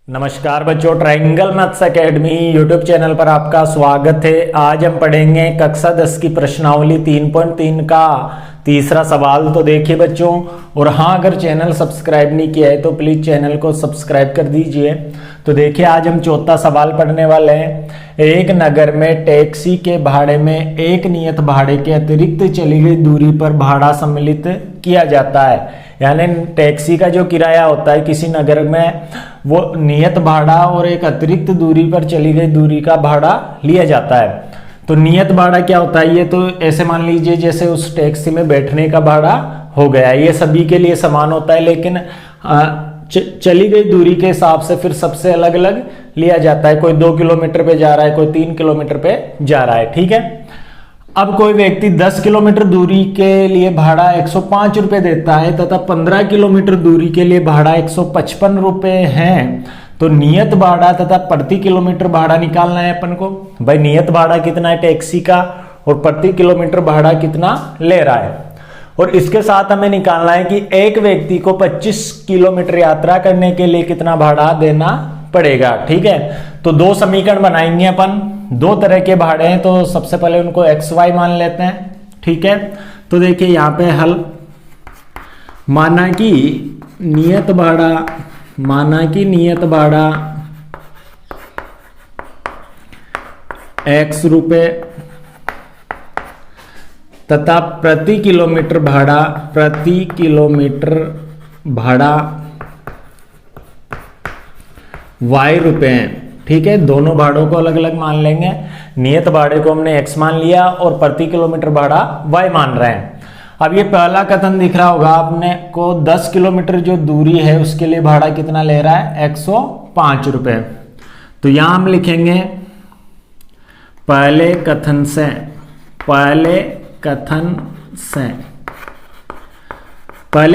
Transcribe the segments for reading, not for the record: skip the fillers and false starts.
नमस्कार बच्चों, triangle maths academy YouTube channel पर आपका स्वागत है। आज हम पढ़ेंगे कक्षा 10 की प्रश्नावली 3.3 का तीसरा सवाल। तो देखिए बच्चों, और हाँ, अगर चैनल सब्सक्राइब नहीं किया है तो प्लीज़ चैनल को सब्सक्राइब कर दीजिए। तो देखिए, आज हम चौथा सवाल पढ़ने वाले हैं। एक नगर में टैक्सी के भाड़े में एक नियत भाड़े के अतिरिक्त चली गई दूरी पर भाड़ा सम्मिलित किया जाता है। यानी टैक्सी का जो किराया होता है किसी नगर में, वो नियत भाड़ा और एक अतिरिक्त दूरी पर चली गई दूरी का भाड़ा लिया जाता है। तो नियत भाड़ा क्या होता है? ये तो ऐसे मान लीजिए जैसे उस टैक्सी में बैठने का भाड़ा हो गया। ये सभी के लिए समान होता है, लेकिन चली गई दूरी के हिसाब से फिर सबसे अलग अलग लिया जाता है। कोई 2 किलोमीटर पे जा रहा है, कोई 3 किलोमीटर पे जा रहा है। ठीक है। अब कोई व्यक्ति 10 किलोमीटर दूरी के लिए भाड़ा 105 रुपए देता है तथा 15 किलोमीटर दूरी के लिए भाड़ा 155 रुपए है। तो नियत भाड़ा तथा प्रति किलोमीटर भाड़ा निकालना है अपन को। भाई, नियत भाड़ा कितना है टैक्सी का और प्रति किलोमीटर भाड़ा कितना ले रहा है। और इसके साथ हमें निकालना है कि एक व्यक्ति को 25 किलोमीटर यात्रा करने के लिए कितना भाड़ा देना पड़ेगा। ठीक है। तो दो समीकरण बनाएंगे अपन। दो तरह के भाड़े हैं, तो सबसे पहले उनको एक्स वाई मान लेते हैं। ठीक है। तो देखिए यहाँ पे हल, माना कि नियत भाड़ा x रुपए तथा प्रति किलोमीटर भाड़ा y रुपए हैं। ठीक है। दोनों भाड़ों को अलग अलग मान लेंगे। नियत भाड़े को हमने x मान लिया और प्रति किलोमीटर भाड़ा y मान रहे हैं। अब ये पहला कथन दिख रहा होगा आपने को, 10 किलोमीटर जो दूरी है उसके लिए भाड़ा कितना ले रहा है? 105 रुपए। तो यहां हम लिखेंगे पहले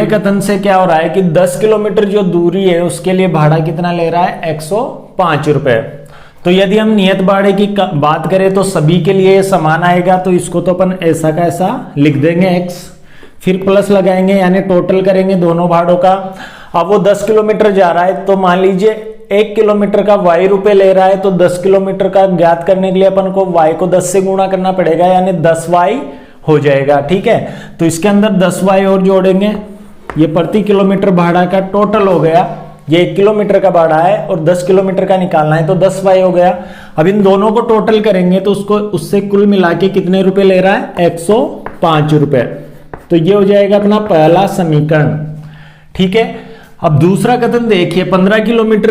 कथन से क्या हो रहा है कि 10 किलोमीटर जो दूरी है उसके लिए भाड़ा कितना ले रहा है? 105 रुपए। तो यदि हम नियत भाड़े की बात करें तो सभी के लिए समान आएगा। तो इसको तो अपन ऐसा का ऐसा लिख देंगे x, फिर प्लस लगाएंगे, यानी टोटल करेंगे दोनों भाड़ों का। अब वो 10 किलोमीटर जा रहा है, तो मान लीजिए 1 किलोमीटर का y रुपए ले रहा है। तो 10 किलोमीटर का ज्ञात करने के लिए अपन को y को 10 से गुणा करना पड़ेगा, यानी 10y हो जाएगा। ठीक है। तो इसके अंदर 10y और जोड़ेंगे, ये प्रति किलोमीटर भाड़ा का टोटल हो गया। ये 1 किलोमीटर का भाड़ा है और 10 किलोमीटर का निकालना है, तो 10y हो गया। अब इन दोनों को टोटल करेंगे तो उससे कुल मिला के कितने रुपए ले रहा है? 105 रुपए। तो ये हो जाएगा अपना पहला समीकरण। ठीक है। अब दूसरा कथन देखिए, 15 किलोमीटर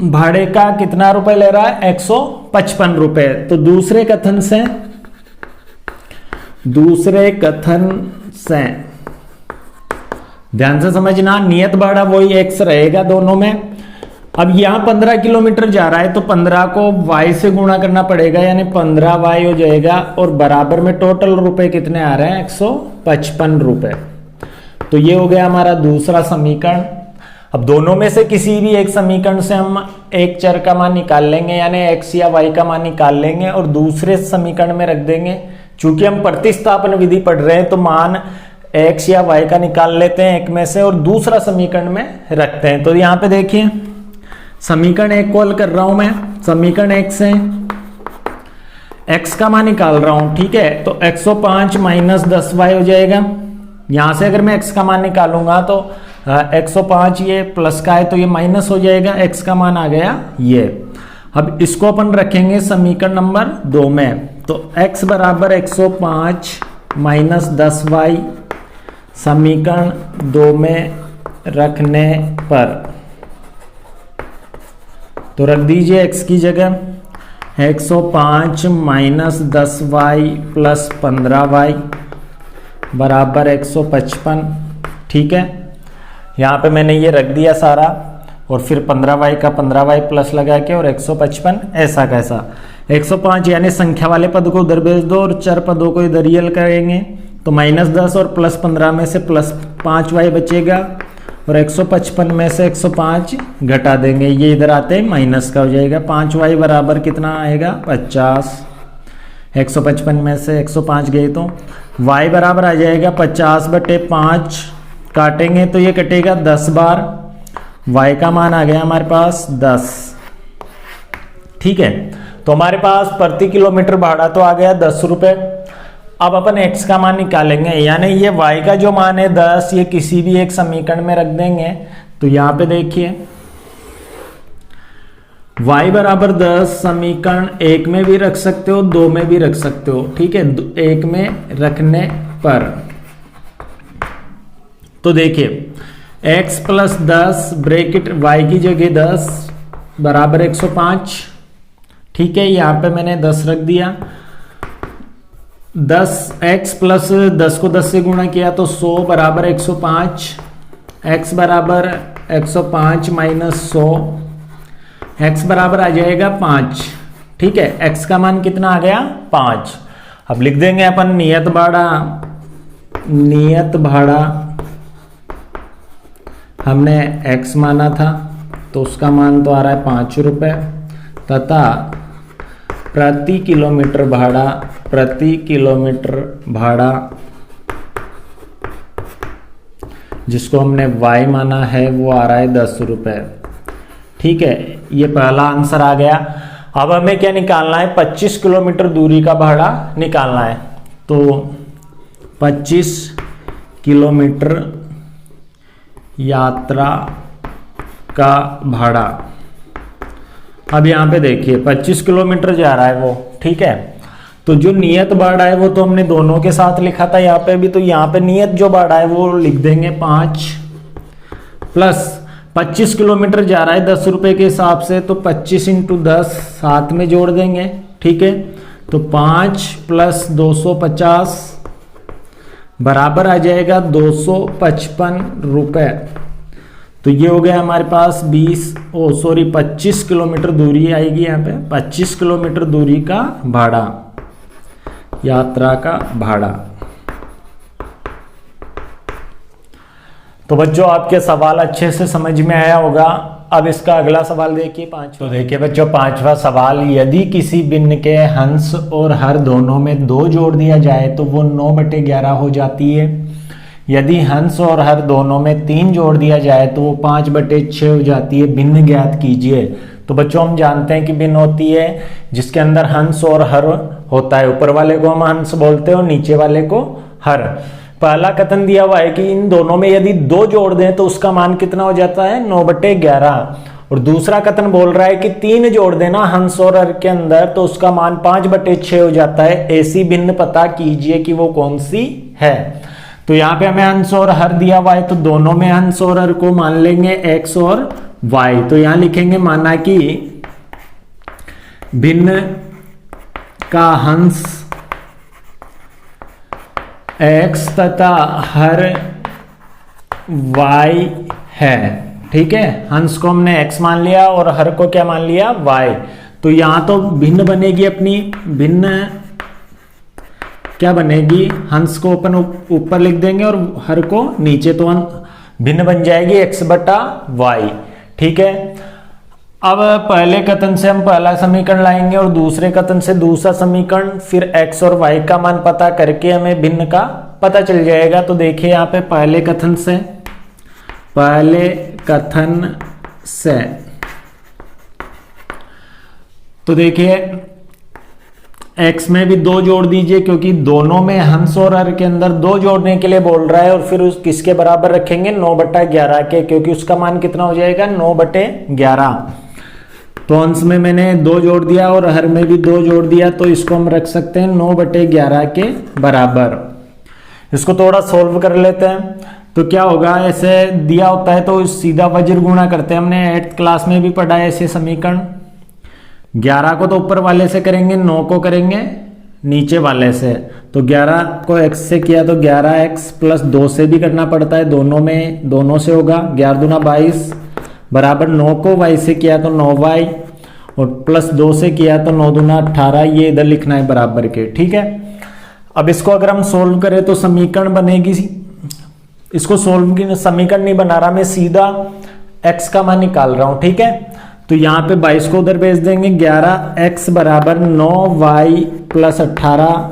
भाड़े का कितना रुपए ले रहा है? 155 रुपए। तो दूसरे कथन से ध्यान से समझना, नियत भाड़ा वही x रहेगा दोनों में। अब यहां 15 किलोमीटर जा रहा है तो 15 को y से गुणा करना पड़ेगा, यानी 15y हो जाएगा। और बराबर में टोटल रुपए कितने आ रहे हैं? 155 रुपए। तो ये हो गया हमारा दूसरा समीकरण। अब दोनों में से किसी भी एक समीकरण से हम एक चर का मान निकाल लेंगे, यानी x या y का मान निकाल लेंगे और दूसरे समीकरण में रख देंगे। चूंकि हम प्रतिस्थापन विधि पढ़ रहे हैं तो मान x या y का निकाल लेते हैं एक में से और दूसरा समीकरण में रखते हैं। तो यहाँ पे देखिए, समीकरण 1 को हल कर रहा हूं मैं। समीकरण 1 से x का मान निकाल रहा हूं। ठीक है। तो 105 माइनस 10y हो जाएगा। यहां से अगर मैं x का मान निकालूंगा तो 105 ये प्लस का है तो ये माइनस हो जाएगा। x का मान आ गया ये। अब इसको अपन रखेंगे समीकरण नंबर 2 में। तो x बराबर 105 माइनस 10y समीकरण 2 में रखने पर, तो रख दीजिए x की जगह 105 माइनस 10y प्लस 15y बराबर 155। ठीक है। यहाँ पे मैंने ये रख दिया सारा और फिर 15y का 15y प्लस लगा के और 155 ऐसा कैसा। 105 यानी संख्या वाले पद को उधर भेज दो और चर पदों को इधर ही हल करेंगे। तो माइनस 10 और प्लस 15 में से प्लस 5y बचेगा और 155 में से 105 घटा देंगे। ये इधर आते हैं माइनस का हो जाएगा। 5y बराबर कितना आएगा? 50। 155 में से 105 गए तो y बराबर आ जाएगा 50/5। काटेंगे तो ये कटेगा 10 बार y का मान आ गया हमारे पास 10। ठीक है, तो हमारे पास प्रति किलोमीटर भाड़ा तो आ गया 10 रुपए। अब अपन x का मान निकालेंगे, यानी ये y का जो मान है 10, ये किसी भी एक समीकरण में रख देंगे। तो यहाँ पे देखिए y बराबर 10 समीकरण 1 में भी रख सकते हो, 2 में भी रख सकते हो। ठीक है, 1 में रखने पर तो देखिए x प्लस 10 ब्रैकेट y की जगह 10 बराबर 105। ठीक है, यहाँ पे मैंने 10 रख दिया। 10x प्लस 10 को 10 से गुणा किया तो 100 बराबर 105। x बराबर 105 माइनस 100, x बराबर आ जाएगा 5। ठीक है, x का मान कितना आ गया 5। अब लिख देंगे अपन नियत भाड़ा हमने x माना था तो उसका मान तो आ रहा है 5 रुपए, तथा प्रति किलोमीटर भाड़ा जिसको हमने y माना है वो आ रहा है 10 रुपए। ठीक है, ये पहला आंसर आ गया। अब हमें क्या निकालना है, 25 किलोमीटर दूरी का भाड़ा निकालना है। तो 25 किलोमीटर यात्रा का भाड़ा, अब यहाँ पे देखिए 25 किलोमीटर जा रहा है वो। ठीक है, तो जो नियत भाड़ा है वो तो हमने दोनों के साथ लिखा था यहाँ पे भी, तो यहाँ पे नियत जो भाड़ा है वो लिख देंगे 5 प्लस 25 किलोमीटर जा रहा है 10 रुपए के हिसाब से, तो 25 इंटू 10 साथ में जोड़ देंगे। ठीक है, तो 5 प्लस 250 बराबर आ जाएगा 255 रुपए। तो ये हो गया हमारे पास 25 किलोमीटर दूरी आएगी यहाँ पे, 25 किलोमीटर दूरी का भाड़ा, यात्रा का भाड़ा। तो बच्चों आपके सवाल अच्छे से समझ में आया होगा। अब इसका अगला सवाल देखिए 5। तो देखिए बच्चों 5वां सवाल, यदि किसी भिन्न के हंस और हर दोनों में 2 जोड़ दिया जाए तो वो 9/11 हो जाती है। यदि हंस और हर दोनों में 3 जोड़ दिया जाए तो वो 5/6 हो जाती है। भिन्न ज्ञात कीजिए। तो बच्चों हम जानते हैं कि भिन्न होती है जिसके अंदर हंस और हर होता है, ऊपर वाले को हम हंस बोलते हैं और नीचे वाले को हर। पहला कथन दिया हुआ है कि इन दोनों में यदि 2 जोड़ दें तो उसका मान कितना हो जाता है 9/11, और दूसरा कथन बोल रहा है कि 3 जोड़ देना हंस और हर के अंदर तो उसका मान 5/6 हो जाता है। ऐसी भिन्न पता कीजिए कि वो कौन सी है। तो यहाँ पे हमें हंस और हर दिया हुआ है, तो दोनों में हंस और हर को मान लेंगे x और y। तो यहाँ लिखेंगे माना कि भिन्न का हंस x तथा हर y है। ठीक है, हंस को हमने x मान लिया और हर को क्या मान लिया y। तो यहां तो भिन्न बनेगी अपनी, भिन्न क्या बनेगी, हंस को अपन ऊपर लिख देंगे और हर को नीचे, तो भिन्न बन जाएगी x/y। ठीक है, अब पहले कथन से हम पहला समीकरण लाएंगे और दूसरे कथन से दूसरा समीकरण, फिर x और y का मान पता करके हमें भिन्न का पता चल जाएगा। तो देखिए यहाँ पे पहले कथन से तो देखिए x में भी 2 जोड़ दीजिए, क्योंकि दोनों में हंस और हर के अंदर 2 जोड़ने के लिए बोल रहा है, और फिर उस किसके बराबर रखेंगे 9/11 के, क्योंकि उसका मान कितना हो जाएगा 9/11। तो अंश में मैंने 2 जोड़ दिया और हर में भी 2 जोड़ दिया, तो इसको हम रख सकते हैं 9/11 के बराबर। इसको थोड़ा सोल्व कर लेते हैं। तो क्या होगा, ऐसे दिया होता है तो सीधा वज्र गुणा करते हैं, हमने 8th क्लास में भी पढ़ा है ऐसे समीकरण। 11 को तो ऊपर वाले से करेंगे, 9 को करेंगे नीचे वाले से। तो 11 को x से किया तो 11x प्लस 2 से भी करना पड़ता है, दोनों से होगा। 11 दूना 22 बराबर 9 को y से किया तो 9y और प्लस 2 से किया तो 9 दूना 18, ये इधर लिखना है बराबर के। ठीक है, अब इसको अगर हम सोल्व करें तो समीकरण बनेगी, इसको सोल्व की समीकरण नहीं बना रहा मैं, सीधा x का मान निकाल रहा हूं। ठीक है, तो यहाँ पे 22 को उधर भेज देंगे, 11x बराबर 9y प्लस 18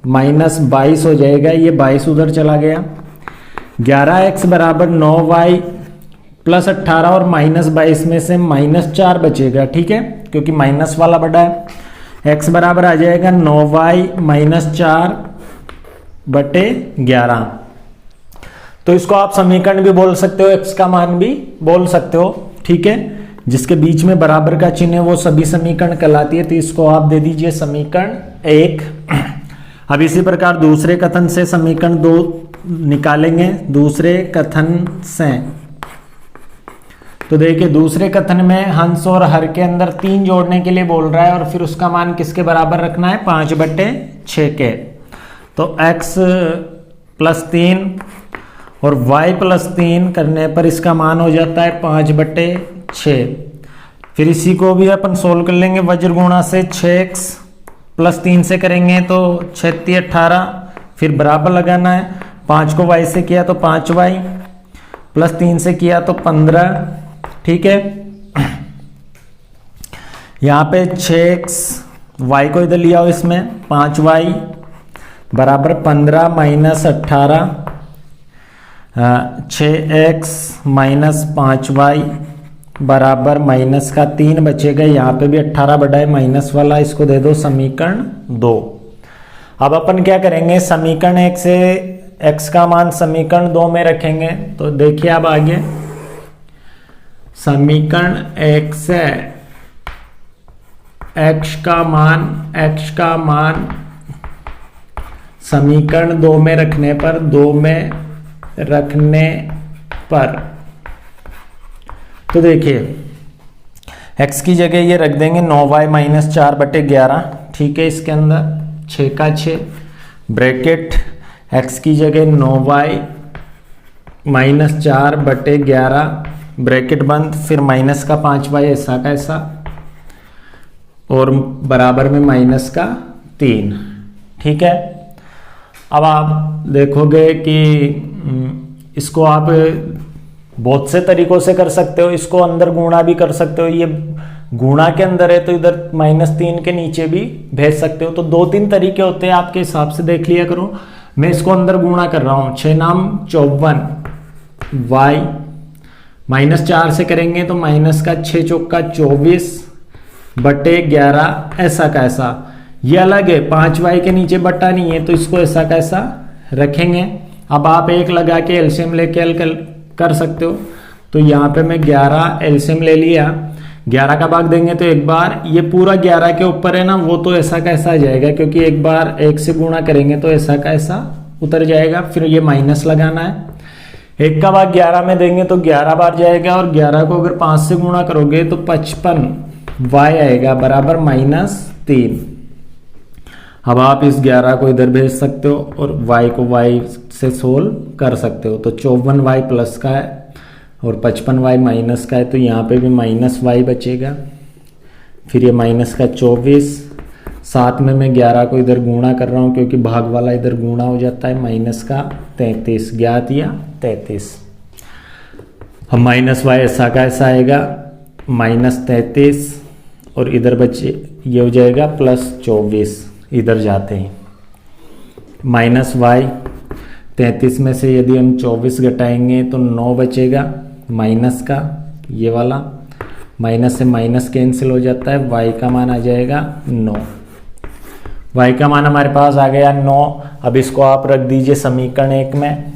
माइनस 22 हो जाएगा, ये 22 उधर चला गया। 11x बराबर 9y प्लस 18 और माइनस 22 में से -4 बचेगा, ठीक है, क्योंकि माइनस वाला बड़ा है। x बराबर आ जाएगा 9y -4 बटे 11। तो इसको आप समीकरण भी बोल सकते हो, x का मान भी बोल सकते हो, ठीक है। जिसके बीच में बराबर का चिन्ह है वो सभी समीकरण कहलाती है, तो इसको आप दे दीजिए समीकरण 1। अब इसी प्रकार दूसरे कथन से समीकरण 2 निकालेंगे। दूसरे कथन से तो देखिए, दूसरे कथन में हंस और हर के अंदर 3 जोड़ने के लिए बोल रहा है और फिर उसका मान किसके बराबर रखना है, 5/6 के। तो x + 3 और y + 3 करने पर इसका मान हो जाता है 5/6। फिर इसी को भी अपन सोल्व कर लेंगे वज्र गुणा से। 6x + 3 से करेंगे तो 6 × 18, फिर बराबर लगाना है। 5 को y से किया तो 5y, + 3 से किया तो 15, ठीक है। यहाँ पे 6x, y को इधर लिया हो इसमें, 5y बराबर 15 - 18, 6x - 5y बराबर -3 बचेगा। यहाँ पे भी 18 बड़ा है माइनस वाला, इसको दे दो समीकरण 2। अब अपन क्या करेंगे, समीकरण 1 से x का मान समीकरण 2 में रखेंगे। तो देखिए अब आगे, समीकरण 1 से x का मान समीकरण 2 में रखने पर तो देखिए x की जगह ये रख देंगे 9y -4 बटे 11, ठीक है। इसके अंदर 6 का 6 ब्रैकेट, x की जगह 9y -4 बटे 11 ब्रैकेट बंद, फिर माइनस का 5y ऐसा का ऐसा और बराबर में -3, ठीक है। अब आप देखोगे कि इसको आप बहुत से तरीकों से कर सकते हो। इसको अंदर गुणा भी कर सकते हो, ये गुणा के अंदर है तो इधर -3 के नीचे भी भेज सकते हो। तो 2-3 तरीके होते हैं, आपके हिसाब से देख लिया करो। मैं इसको अंदर गुणा कर रहा हूँ। 6 नाम 54, y -4 से करेंगे तो माइनस का 6 चौका 24 बटे 11 ऐसा का ऐसा। ये अलग है, 5y के नीचे बटा नहीं है तो इसको ऐसा का ऐसा रखेंगे। अब आप 1 लगा के एलसीएम लेके हल कर सकते हो। तो यहाँ पे मैं 11 एलसीएम ले लिया, 11 का भाग देंगे तो एक बार, ये पूरा 11 के ऊपर है ना, वो तो ऐसा का ऐसा आ जाएगा, क्योंकि एक बार 1 से गुणा करेंगे तो ऐसा का ऐसा उतर जाएगा। फिर ये माइनस लगाना है, 1 का भाग 11 में देंगे तो 11 बार जाएगा, और 11 को अगर 5 से गुणा करोगे तो 55 y आएगा बराबर -3। अब आप इस 11 को इधर भेज सकते हो और y को y से सोल्व कर सकते हो। तो 54y प्लस का है और 55y माइनस का है, तो यहाँ पे भी -y बचेगा। फिर ये माइनस का 24, साथ में मैं 11 को इधर गुणा कर रहा हूँ क्योंकि भाग वाला इधर गुणा हो जाता है, -33 ज्ञात या 33। अब -y ऐसा का ऐसा आएगा -33 और इधर बचे ये हो जाएगा +24, इधर जाते हैं -y 33 में से यदि हम 24 घटाएंगे तो 9 बचेगा, माइनस का ये वाला, माइनस से माइनस कैंसिल हो जाता है, y का मान आ जाएगा 9। y का मान हमारे पास आ गया 9। अब इसको आप रख दीजिए समीकरण 1 में।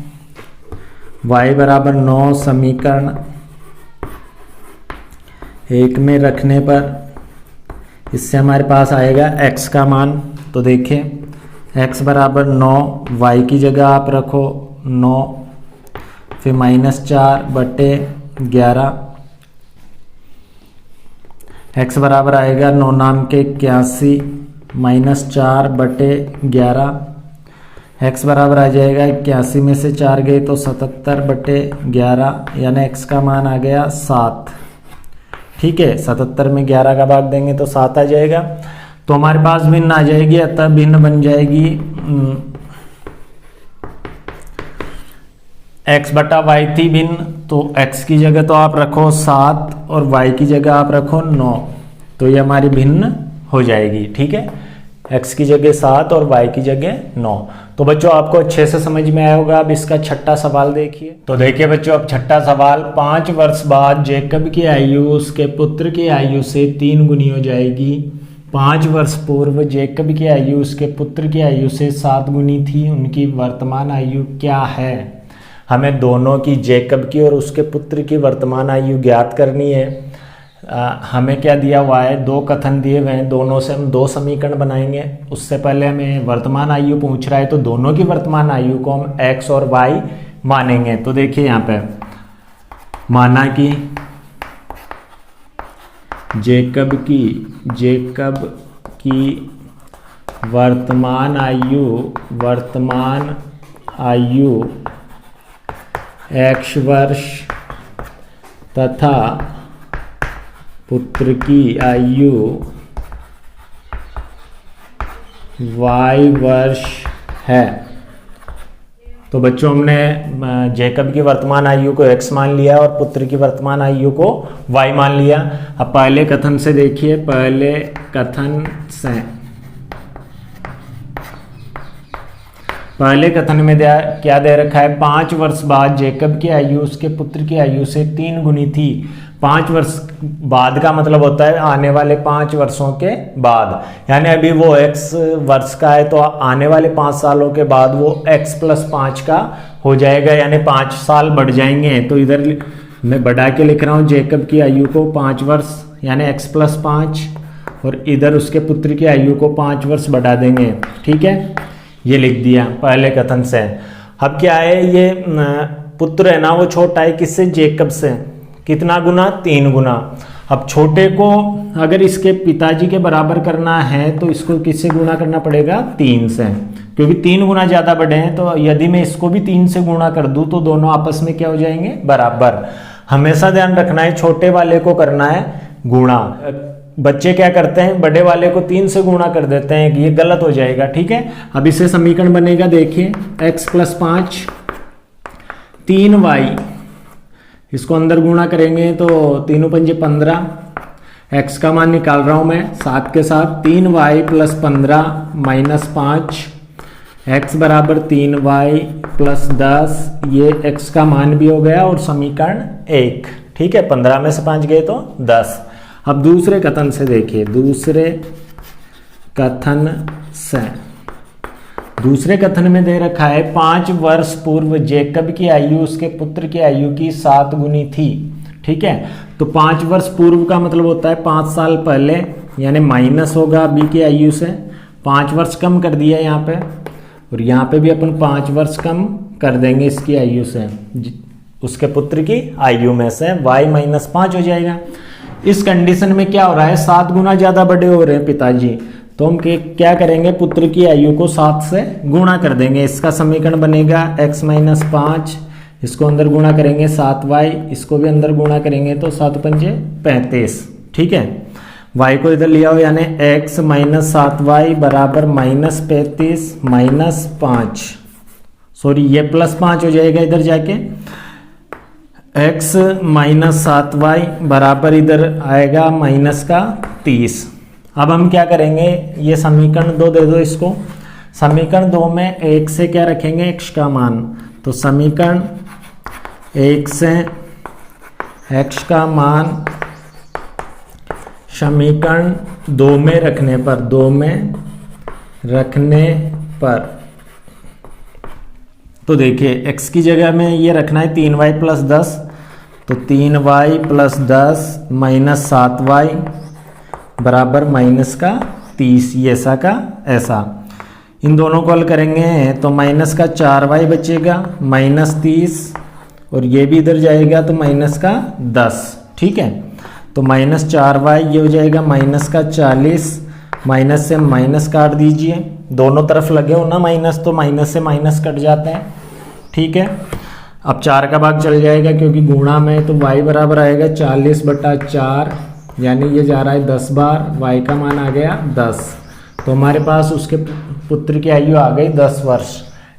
y बराबर 9 समीकरण 1 में रखने पर इससे हमारे पास आएगा x का मान। तो देखिए x बराबर 9, y की जगह आप रखो 9, फिर -4 बटे 11, x बराबर आएगा 9 नाम के 81 -4 बटे 11, x बराबर आ जाएगा 81 में से 4 गए तो 77 बटे 11, यानी x का मान आ गया 7। ठीक है, 77 में 11 का भाग देंगे तो 7 आ जाएगा। तो हमारे पास भिन्न आ जाएगी, अतः भिन्न बन जाएगी x बटा y थी भिन्न, तो x की जगह तो आप रखो 7 और y की जगह आप रखो 9, तो ये हमारी भिन्न हो जाएगी। ठीक है, x की जगह 7 और y की जगह 9। तो बच्चों आपको अच्छे से समझ में आया होगा। अब इसका छठा सवाल देखिए। तो देखिए बच्चों, अब छठा सवाल, 5 वर्ष बाद जेकब की आयु उसके पुत्र की आयु से 3 गुनी हो जाएगी। 5 वर्ष पूर्व जेकब की आयु उसके पुत्र की आयु से 7 गुनी थी, उनकी वर्तमान आयु क्या है? हमें दोनों की, जेकब की और उसके पुत्र की वर्तमान आयु ज्ञात करनी है। हमें क्या दिया हुआ है, 2 कथन दिए हुए हैं, दोनों से हम 2 समीकरण बनाएंगे। उससे पहले हमें वर्तमान आयु पूछ रहा है, तो दोनों की वर्तमान आयु को हम x और y मानेंगे। तो देखिए यहाँ पे माना कि जेकब की वर्तमान आयु x वर्ष तथा पुत्र की आयु y वर्ष है। तो बच्चों हमने जेकब की वर्तमान आयु को x मान लिया और पुत्र की वर्तमान आयु को y मान लिया। अब पहले कथन से देखिए, पहले कथन में क्या दे रखा है, 5 वर्ष बाद जेकब की आयु उसके पुत्र की आयु से 3 गुनी थी। 5 वर्ष बाद का मतलब होता है आने वाले 5 वर्षों के बाद, यानी अभी वो x वर्ष का है तो आने वाले 5 सालों के बाद वो x + 5 का हो जाएगा, यानी 5 साल बढ़ जाएंगे। तो इधर मैं बढ़ा के लिख रहा हूँ जेकब की आयु को 5 वर्ष यानी x + 5, और इधर उसके पुत्र की आयु को 5 वर्ष बढ़ा देंगे। ठीक है, ये लिख दिया पहले कथन से। अब क्या है, ये पुत्र है ना वो छोटा है किससे, जेकब से। कितना गुना, 3 गुना। अब छोटे को अगर इसके पिताजी के बराबर करना है तो इसको किससे गुणा करना पड़ेगा, 3 से, क्योंकि 3 गुना ज़्यादा बड़े हैं। तो यदि मैं इसको भी 3 से गुणा कर दूं तो दोनों आपस में क्या हो जाएंगे, बराबर। हमेशा ध्यान रखना है छोटे वाले को करना है गुणा। बच्चे क्या करते हैं, बड़े वाले को 3 से गुणा कर देते हैं, ये गलत हो जाएगा। ठीक है, अब इससे समीकरण बनेगा, देखिए x + 5 3y, इसको अंदर गुणा करेंगे तो 3 पंजे 15, x का मान निकाल रहा हूं मैं 7 के साथ, 3y + 15 - 5, x बराबर 3y + 10, ये x का मान भी हो गया और समीकरण 1। ठीक है, 15 में से 5 गए तो 10। अब दूसरे कथन से देखिए, दूसरे कथन में दे रखा है 5 वर्ष पूर्व जेकब की आयु उसके पुत्र की आयु की 7 गुनी थी। ठीक है, तो 5 वर्ष पूर्व का मतलब होता है 5 साल पहले, यानी माइनस होगा अभी की आयु से। 5 वर्ष कम कर दिया यहाँ पे, और यहाँ पे भी अपन 5 वर्ष कम कर देंगे इसकी आयु से, उसके पुत्र की आयु में से y - 5 हो जाएगा। इस कंडीशन में क्या हो रहा है, 7 गुना ज़्यादा बड़े हो रहे हैं पिताजी, तो हम क्या करेंगे, पुत्र की आयु को 7 से गुणा कर देंगे। इसका समीकरण बनेगा x - 5, इसको अंदर गुणा करेंगे 7y, इसको भी अंदर गुणा करेंगे तो 7 पंजे 35। ठीक है, y को इधर लिया हो, यानी x - 7y बराबर -35 - 5, सॉरी ये +5 हो जाएगा इधर जाके। x - 7y बराबर इधर आएगा -30। अब हम क्या करेंगे, ये समीकरण 2 दे दो इसको। समीकरण 2 में 1 से क्या रखेंगे, x का मान, तो समीकरण 1 से x का मान समीकरण 2 में रखने पर तो देखिए x की जगह में ये रखना है 3y + 10, तो 3y + 10 - 7y बराबर -30, ये ऐसा का ऐसा। इन दोनों को हल करेंगे तो -4y बचेगा -30, और ये भी इधर जाएगा तो -10। ठीक है, तो -4y ये हो जाएगा -40, माइनस से माइनस काट दीजिए, दोनों तरफ लगे हो ना माइनस, तो माइनस से माइनस कट जाते हैं। ठीक है, अब 4 का भाग चल जाएगा क्योंकि गुणा में, तो y बराबर आएगा 40/4, यानी ये जा रहा है 10 बार, y का मान आ गया 10। तो हमारे पास उसके पुत्र की आयु आ गई 10 वर्ष।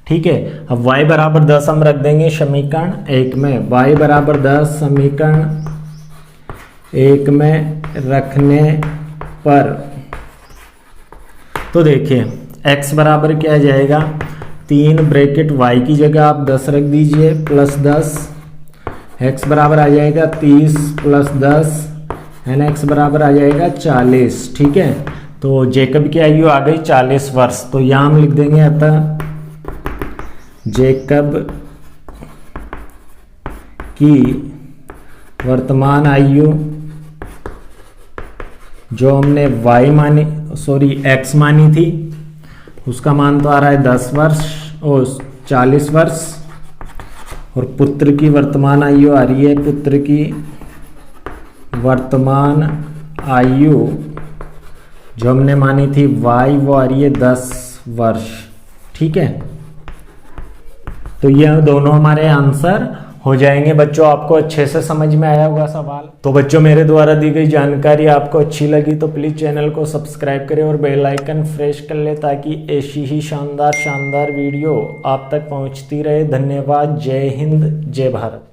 ठीक है, अब y बराबर 10 हम रख देंगे समीकरण 1 में, y बराबर 10 समीकरण 1 में रखने पर, तो देखिए x बराबर क्या आ जाएगा 3 ब्रैकेट y की जगह आप 10 रख दीजिए प्लस 10, x बराबर आ जाएगा 30 प्लस 10 एंड x बराबर आ जाएगा 40। ठीक है, तो जेकब की आयु आ गई 40 वर्ष। तो यहाँ हम लिख देंगे अतः जेकब की वर्तमान आयु जो हमने x मानी थी उसका मान तो आ रहा है 10 वर्ष और 40 वर्ष, और पुत्र की वर्तमान आयु आ रही है, पुत्र की वर्तमान आयु जो हमने मानी थी y वो आ रही है 10 वर्ष। ठीक है, तो ये दोनों हमारे आंसर हो जाएंगे। बच्चों आपको अच्छे से समझ में आया होगा सवाल। तो बच्चों मेरे द्वारा दी गई जानकारी आपको अच्छी लगी तो प्लीज़ चैनल को सब्सक्राइब करें और बेल आइकन प्रेस कर ले ताकि ऐसी ही शानदार वीडियो आप तक पहुंचती रहे। धन्यवाद। जय हिंद, जय भारत।